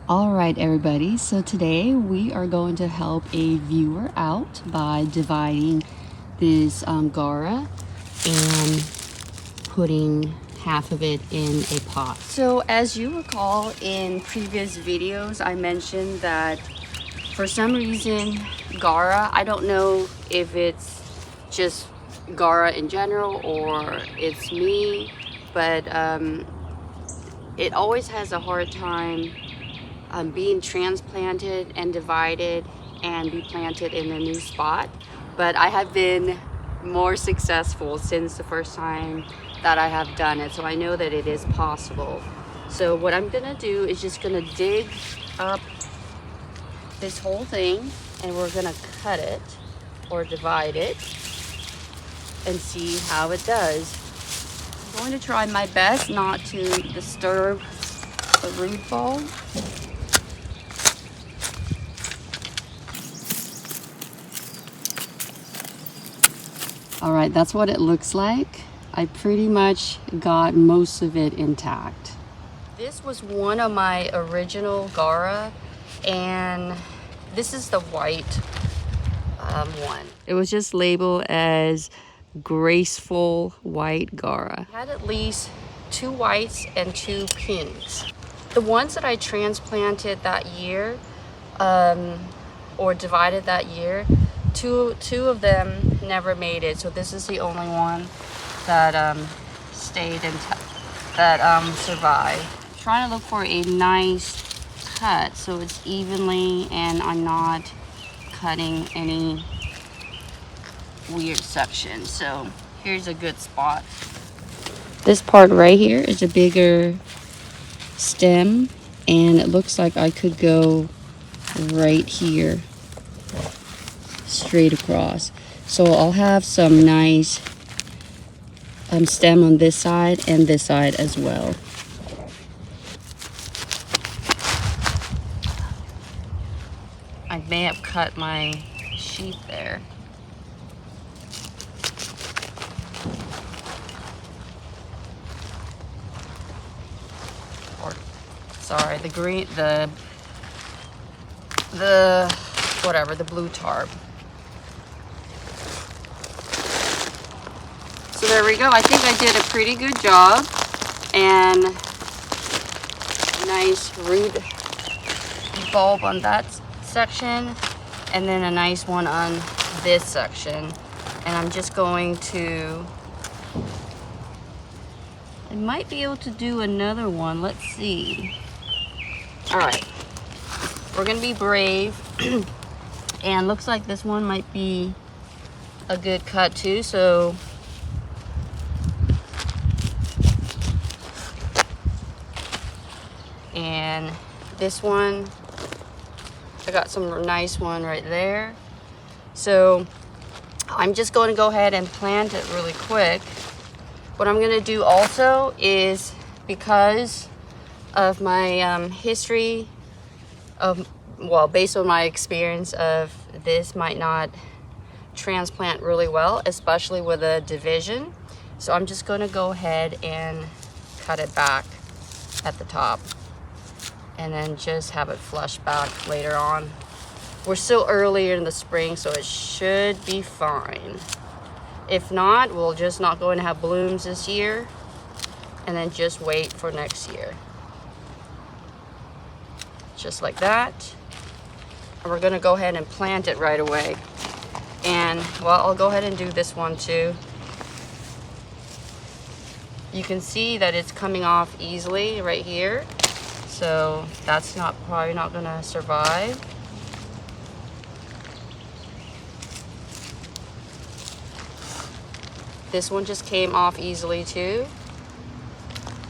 All right, everybody. So today we are going to help a viewer out by dividing this Gaura and putting half of it in a pot. So as you recall in previous videos, I mentioned that for some reason Gaura, I don't know if it's just Gaura in general or it's me, but it always has a hard time being transplanted and divided and be planted in a new spot. But I have been more successful since the first time that I have done it, so I know that it is possible. So what I'm gonna do is just gonna dig up this whole thing and we're gonna cut it or divide it and see how it does. I'm going to try my best not to disturb the root ball. All right, that's what it looks like. I pretty much got most of it intact. This was one of my original Gaura, and this is the white one. It was just labeled as graceful white Gaura. It had at least 2 whites and 2 pinks. The ones that I transplanted that year, or divided that year, two of them never made it, so this is the only one that stayed intact, that survived. I'm trying to look for a nice cut so it's evenly and I'm not cutting any weird sections. So here's a good spot. This part right here is a bigger stem, and it looks like I could go right here straight across. So I'll have some nice stem on this side and this side as well. I may have cut my sheath there. Or sorry, the green, the whatever, the blue tarp. So there we go. I think I did a pretty good job, and nice root bulb on that section, and then a nice one on this section. And I'm just going to, I might be able to do another one. Let's see. All right, we're gonna be brave. And looks like this one might be a good cut too, so and this one, I got some nice one right there. So I'm just going to go ahead and plant it really quick. What I'm going to do also is, because of my history of, well, based on my experience of this might not transplant really well, especially with a division. So I'm just going to go ahead and cut it back at the top and then just have it flush back later on. We're still earlier in the spring, so it should be fine. If not, we'll just not going to have blooms this year and then just wait for next year. Just like that. And we're gonna go ahead and plant it right away. And well, I'll go ahead and do this one too. You can see that it's coming off easily right here. So that's probably not gonna survive. This one just came off easily too.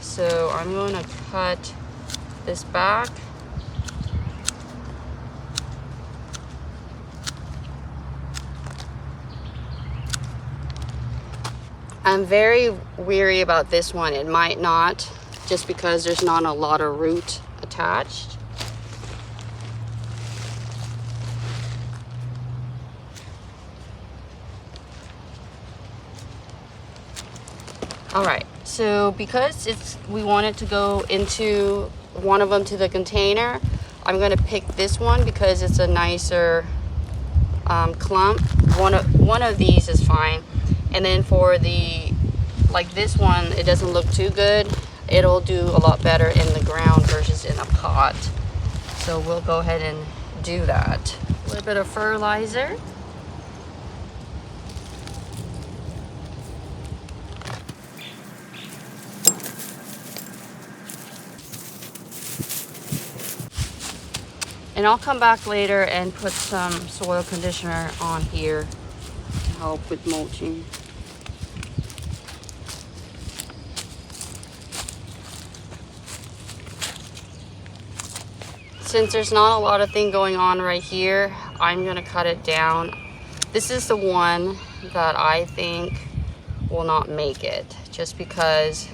So I'm gonna cut this back. I'm very weary about this one. It might not, just because there's not a lot of root attached. All right, so because we want it to go into one of them to the container, I'm gonna pick this one because it's a nicer clump. One of these is fine. And then for the, like this one, it doesn't look too good. It'll do a lot better in the ground versus in a pot. So we'll go ahead and do that. A little bit of fertilizer. And I'll come back later and put some soil conditioner on here to help with mulching. Since there's not a lot of thing going on right here, I'm gonna cut it down. This is the one that I think will not make it, just because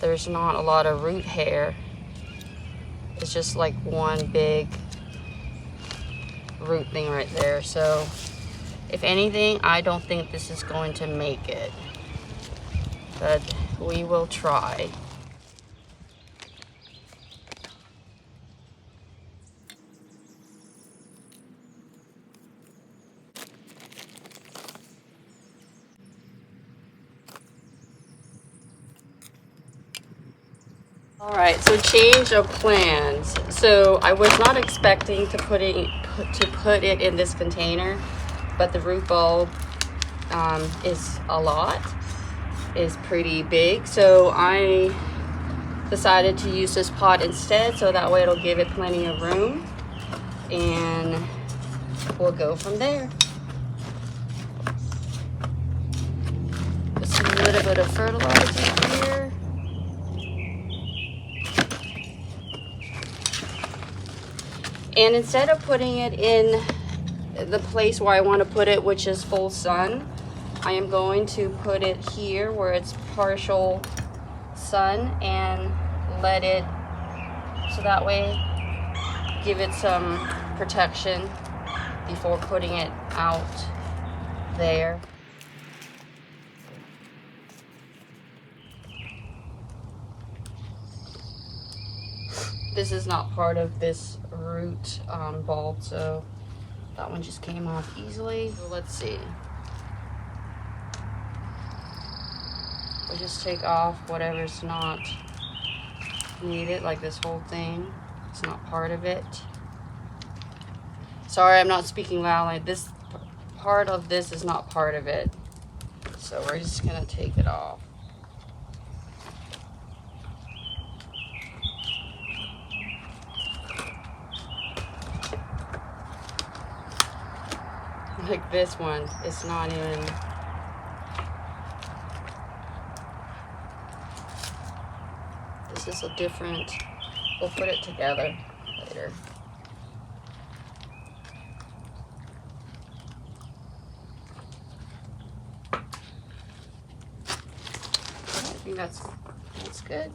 there's not a lot of root hair. It's just like one big root thing right there. So if anything, I don't think this is going to make it, but we will try. All right, so change of plans. So I was not expecting to put it in this container, but the root bulb is pretty big. So I decided to use this pot instead, so that way it'll give it plenty of room, and we'll go from there. Just a little bit of fertilizer here. And instead of putting it in the place where I want to put it, which is full sun, I am going to put it here where it's partial sun and let it, so that way give it some protection before putting it out there. This is not part of this root bulb, so that one just came off easily. So let's see. We'll just take off whatever's not needed, like this whole thing. It's not part of it. Sorry, I'm not speaking loudly. This part of this is not part of it. So we're just gonna take it off. Like this one, it's not even, this is a different, we'll put it together later. I think that's good.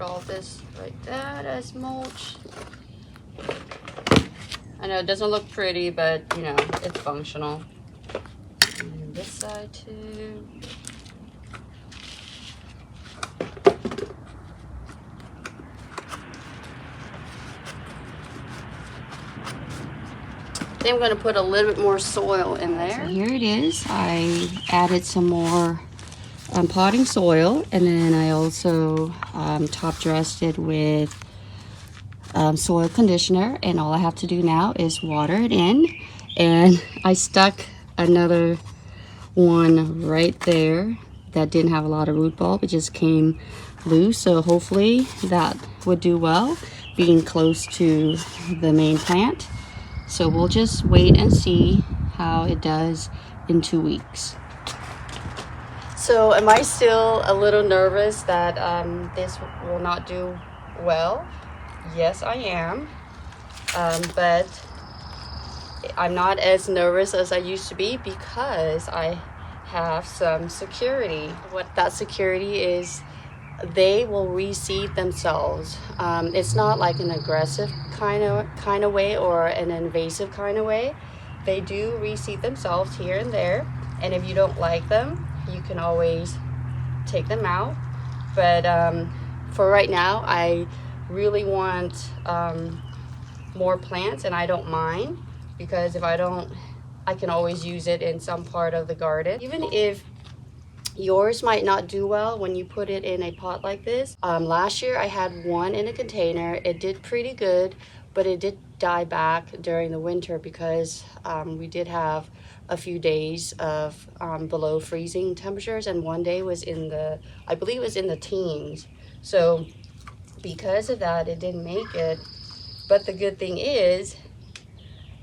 All this like that as mulch. I know it doesn't look pretty, but you know, it's functional. And this side too. Then I'm going to put a little bit more soil in there. So here it is. I added some more potting soil, and then I also top dressed it with soil conditioner, and all I have to do now is water it in. And I stuck another one right there that didn't have a lot of root bulb. It just came loose, so hopefully that would do well being close to the main plant. So we'll just wait and see how it does in 2 weeks. So am I still a little nervous that this will not do well? Yes, I am. But I'm not as nervous as I used to be because I have some security. What that security is, they will reseed themselves. It's not like an aggressive kind of way or an invasive kind of way. They do reseed themselves here and there, and if you don't like them, you can always take them out. But for right now, I really want more plants, and I don't mind, because if I don't, I can always use it in some part of the garden. Even if yours might not do well when you put it in a pot like this. Last year I had one in a container. It did pretty good, but it did die back during the winter because we did have a few days of below freezing temperatures, and one day was in the, I believe it was in the teens. So because of that, it didn't make it. But the good thing is,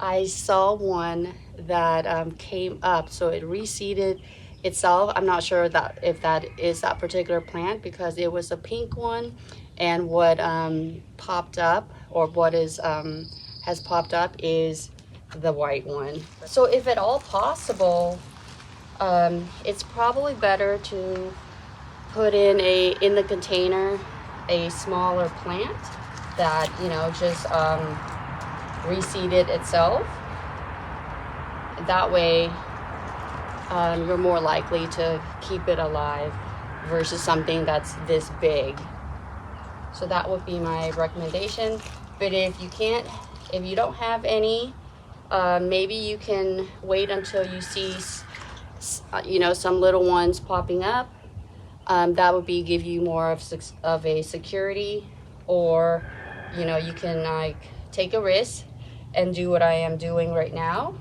I saw one that came up, so it reseeded itself. I'm not sure that if that is that particular plant, because it was a pink one, and what popped up, or what is has popped up, is the white one. So if at all possible, it's probably better to put in the container a smaller plant that, you know, just reseeded itself. That way you're more likely to keep it alive versus something that's this big. So that would be my recommendation. But if you don't have any, maybe you can wait until you see some little ones popping up. That would give you more of a security, or you can like take a risk and do what I am doing right now.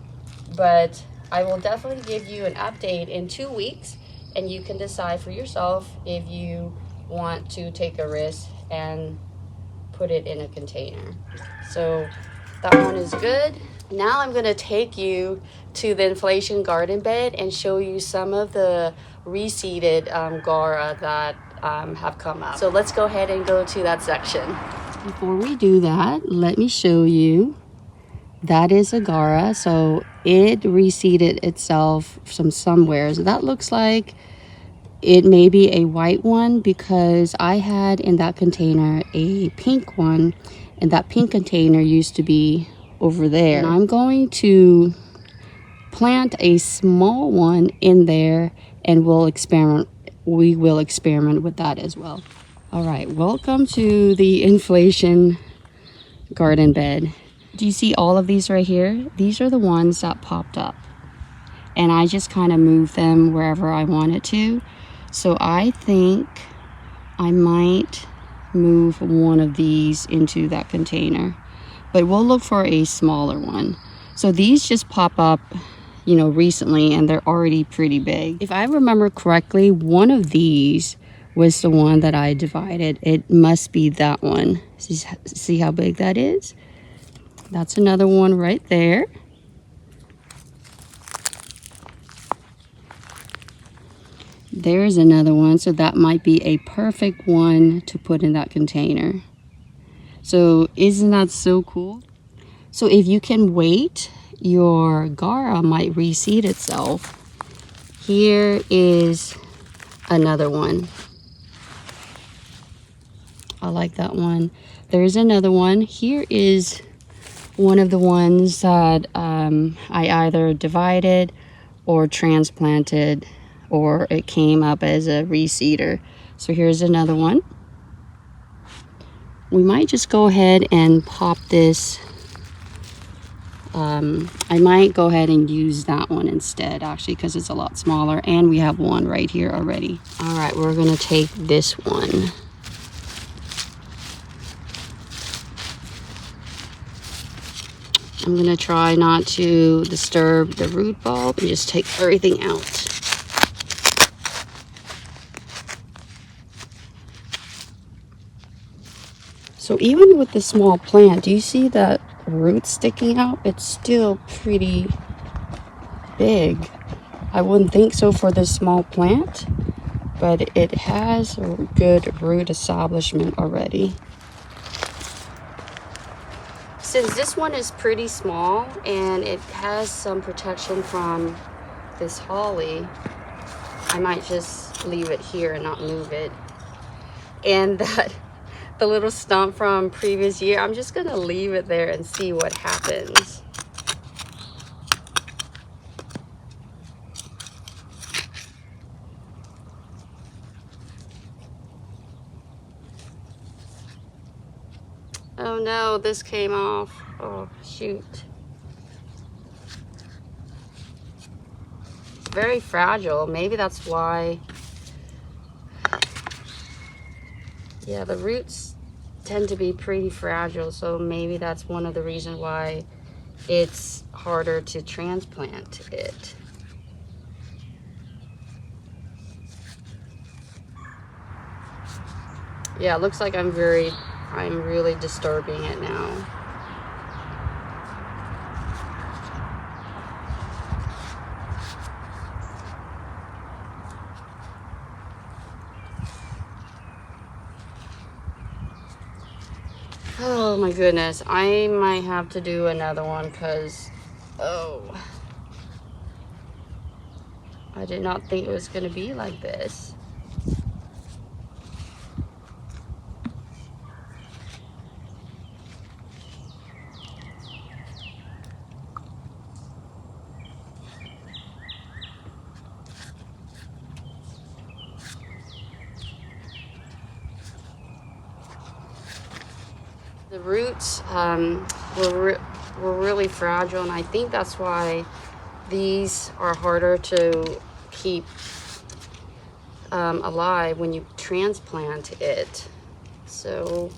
But I will definitely give you an update in 2 weeks, and you can decide for yourself if you want to take a risk and put it in a container. So that one is good. Now I'm going to take you to the inflation garden bed and show you some of the reseeded Gaura that have come up. So let's go ahead and go to that section. Before we do that, let me show you. That is a Gaura, so it reseeded itself from somewhere. So that looks like it may be a white one, because I had in that container a pink one, and that pink container used to be over there. And I'm going to plant a small one in there, and we will experiment with that as well. All right, welcome to the inflation garden bed. Do you see all of these right here? These are the ones that popped up, and I just kind of moved them wherever I wanted to. So I think I might move one of these into that container, but we'll look for a smaller one. So these just pop up, recently, and they're already pretty big. If I remember correctly, one of these was the one that I divided. It must be that one. See how big that is? That's another one right there. There's another one, so that might be a perfect one to put in that container. So isn't that so cool? So if you can wait, your Gaura might reseed itself. Here is another one. I like that one. There's another one. Here is one of the ones that I either divided or transplanted, or it came up as a reseeder. So here's another one. We might just go ahead and pop this. I might go ahead and use that one instead, actually, because it's a lot smaller, and we have one right here already. All right, we're gonna take this one. I'm gonna try not to disturb the root bulb and just take everything out. So even with the small plant, do you see that root sticking out? It's still pretty big. I wouldn't think so for this small plant, but it has a good root establishment already. Since this one is pretty small and it has some protection from this holly, I might just leave it here and not move it. And that the little stump from previous year, I'm just gonna leave it there and see what happens. Oh no, this came off. Oh shoot. Very fragile. Maybe that's why. Yeah, the roots tend to be pretty fragile, so maybe that's one of the reasons why it's harder to transplant it. Yeah, it looks like I'm really disturbing it now. Oh my goodness, I might have to do another one because, oh, I did not think it was going to be like this. The roots were really fragile, and I think that's why these are harder to keep alive when you transplant it. So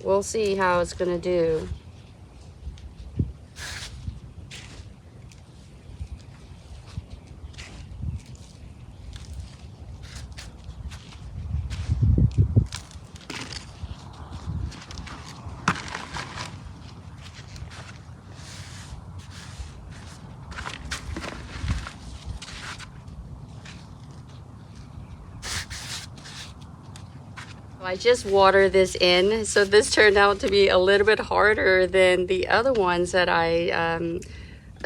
we'll see how it's gonna do. I just watered this in, so this turned out to be a little bit harder than the other ones that I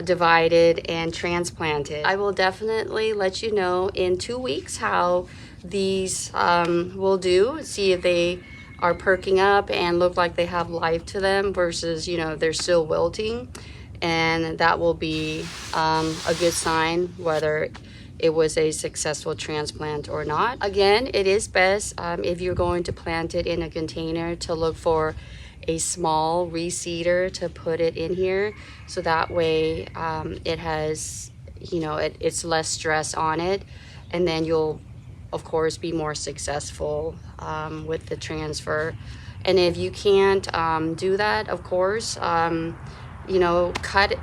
divided and transplanted. I will definitely let you know in 2 weeks how these will do, see if they are perking up and look like they have life to them versus, you know, they're still wilting. And that will be a good sign whether it was a successful transplant or not. Again, it is best if you're going to plant it in a container to look for a small reseeder to put it in here, so that way it has, you know, it's less stress on it, and then you'll of course be more successful with the transfer. And if you can't do that, of course, you know, cut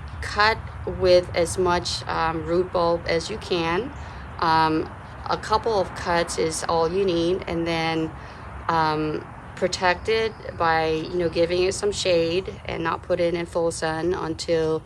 with as much root bulb as you can. A couple of cuts is all you need, and then protect it by, you know, giving it some shade and not put it in full sun until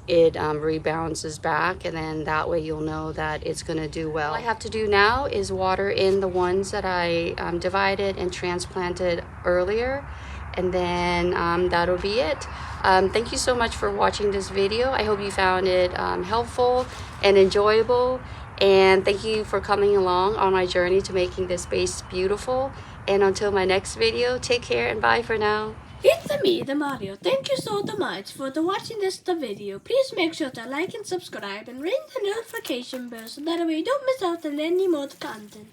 it rebounds back, and then that way you'll know that it's going to do well. All I have to do now is water in the ones that I divided and transplanted earlier, and then that'll be it. Thank you so much for watching this video. I hope you found it helpful and enjoyable, and thank you for coming along on my journey to making this space beautiful. And until my next video, take care and bye for now. It's me, the Mario. Thank you so much for watching this video. Please make sure to like and subscribe and ring the notification bell so that way you don't miss out on any more content.